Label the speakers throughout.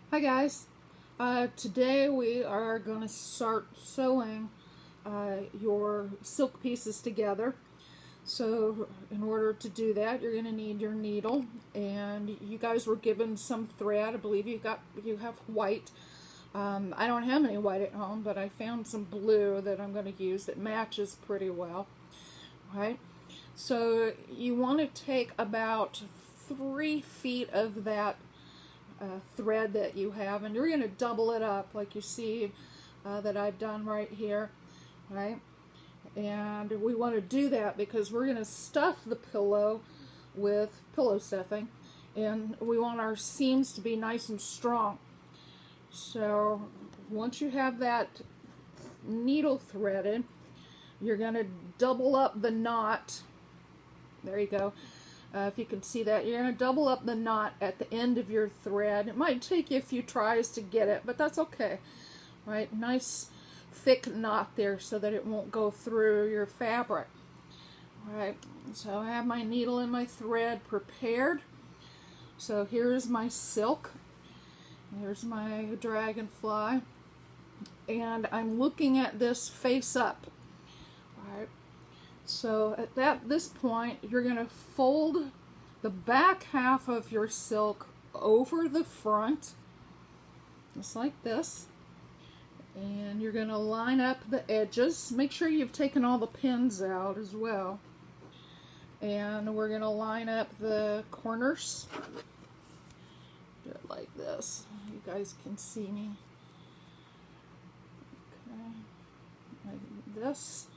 Speaker 1: Hi guys, today we are going to start sewing your silk pieces together. So in order to do that, you're going to need your needle, and you guys were given some thread. I believe you have white. I don't have any white at home, but I found some blue that I'm going to use that matches pretty well. Right? So you want to take about 3 feet of that thread that you have, and you're going to double it up like you see that I've done right here, right? And we want to do that because we're going to stuff the pillow with pillow stuffing, and we want our seams to be nice and strong. So once you have that needle threaded, you're going to double up the knot. There you go. If you can see that, you're going to double up the knot at the end of your thread. It might take you a few tries to get it, but that's okay. Right? Nice thick knot there so that it won't go through your fabric. Alright, so I have my needle and my thread prepared. So here's my silk. Here's my dragonfly. And I'm looking at this face up. Alright. So at this point, you're going to fold the back half of your silk over the front, just like this. And you're going to line up the edges. Make sure you've taken all the pins out as well. And we're going to line up the corners. Do it like this. You guys can see me. Okay. Like this.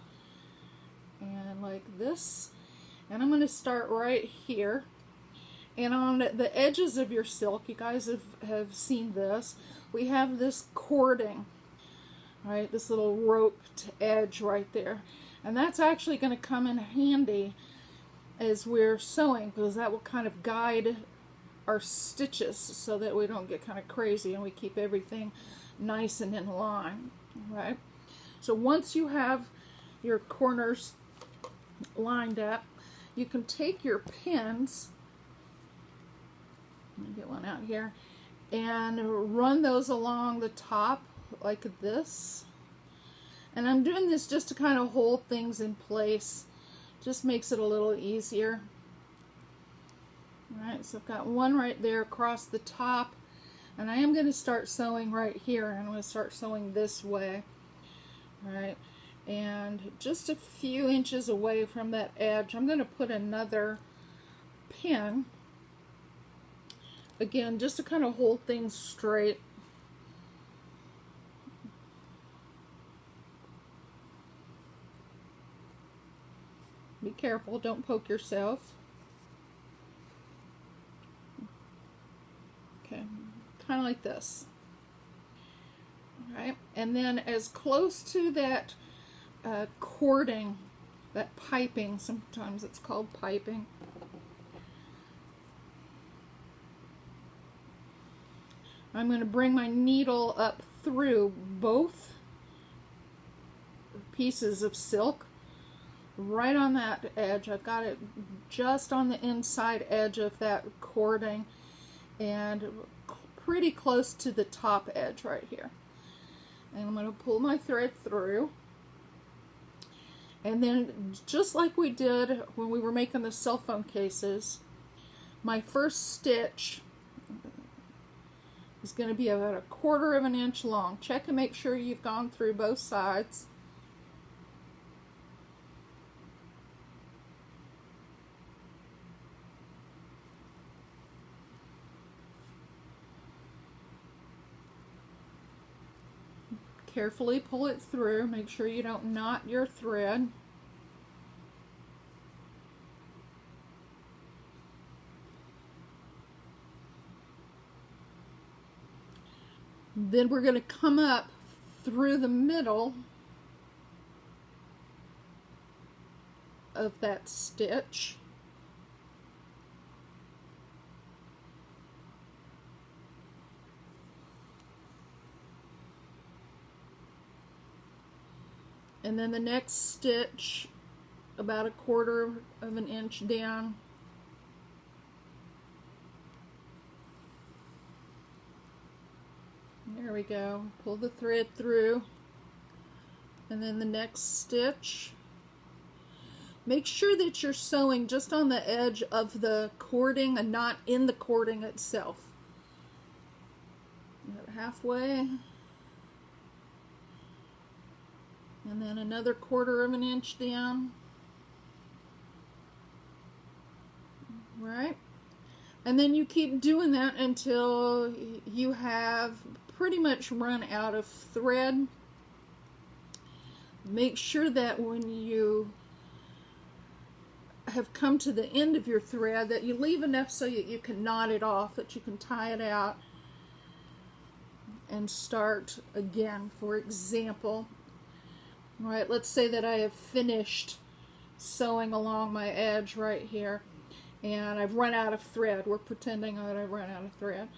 Speaker 1: And like this, and I'm going to start right here, and on the edges of your silk, you guys have seen this, we have this cording, right, this little roped edge right there, and that's actually going to come in handy as we're sewing, because that will kind of guide our stitches so that we don't get kind of crazy and we keep everything nice and in line, right? So once you have your corners lined up, you can take your pins, let me get one out here, and run those along the top like this. And I'm doing this just to kind of hold things in place, just makes it a little easier. Alright, so I've got one right there across the top, and I am going to start sewing right here, and I'm going to start sewing this way. Alright, and just a few inches away from that edge, I'm going to put another pin, again, just to kind of hold things straight. Be careful, don't poke yourself. Okay, kind of like this. Alright, and then as close to that cording, that piping, sometimes it's called piping, I'm going to bring my needle up through both pieces of silk, right on that edge. I've got it just on the inside edge of that cording and pretty close to the top edge right here. And I'm going to pull my thread through. And then, just like we did when we were making the cell phone cases, my first stitch is going to be about 1/4 of an inch long. Check and make sure you've gone through both sides. Carefully pull it through. Make sure you don't knot your thread. Then we're going to come up through the middle of that stitch. And then the next stitch about 1/4 of an inch down. There we go. Pull the thread through, and then the next stitch. Make sure that you're sewing just on the edge of the cording and not in the cording itself. About halfway. And then another 1/4 of an inch down. Right? And then you keep doing that until you have pretty much run out of thread. Make sure that when you have come to the end of your thread that you leave enough so that you can knot it off, that you can tie it out and start again. For example, all right, let's say that I have finished sewing along my edge right here and I've run out of thread. We're pretending that I've run out of thread.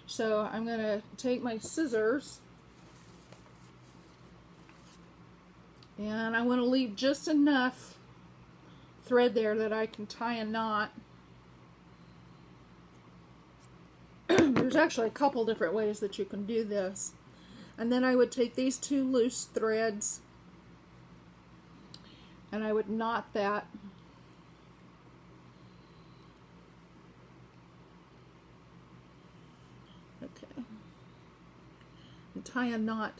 Speaker 1: So I'm going to take my scissors and I want to leave just enough thread there that I can tie a knot. There's actually a couple different ways that you can do this. And then I would take these 2 loose threads and I would knot that. Okay. And tie a knot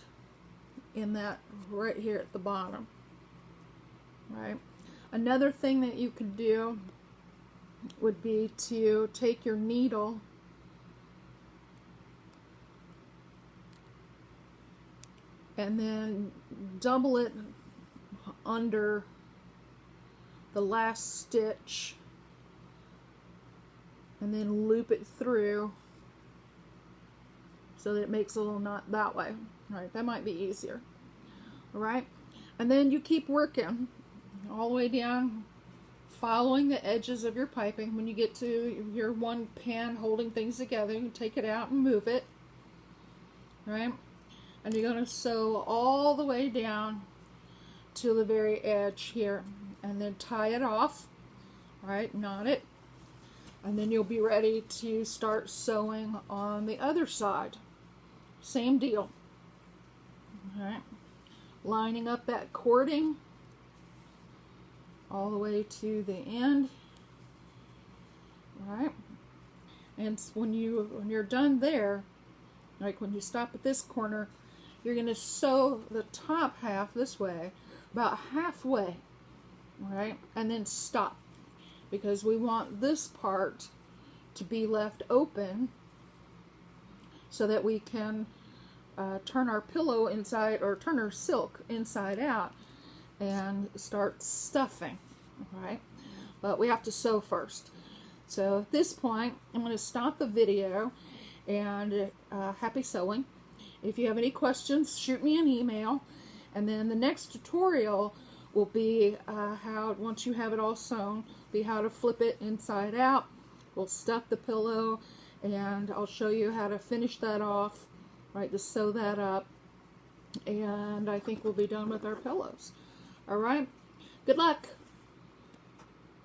Speaker 1: in that right here at the bottom. Right? Another thing that you could do would be to take your needle and then double it under the last stitch and then loop it through so that it makes a little knot that way. All right, that might be easier. All right, and then you keep working all the way down, following the edges of your piping. When you get to your one pin holding things together, you take it out and move it. Right? And you're going to sew all the way down to the very edge here, and then tie it off. Right? Knot it. And then you'll be ready to start sewing on the other side. Same deal. All right? Lining up that cording all the way to the end. All right, and when you're done there, like when you stop at this corner, you're going to sew the top half this way, about halfway, all right, and then stop, because we want this part to be left open so that we can turn our pillow inside, or turn our silk inside out and start stuffing. Right, but we have to sew first. So at this point, I'm going to stop the video, and happy sewing. If you have any questions, shoot me an email, and then the next tutorial will be how, once you have it all sewn, be how to flip it inside out. We'll stuff the pillow, and I'll show you how to finish that off, right, to sew that up, and I think we'll be done with our pillows. All right, good luck.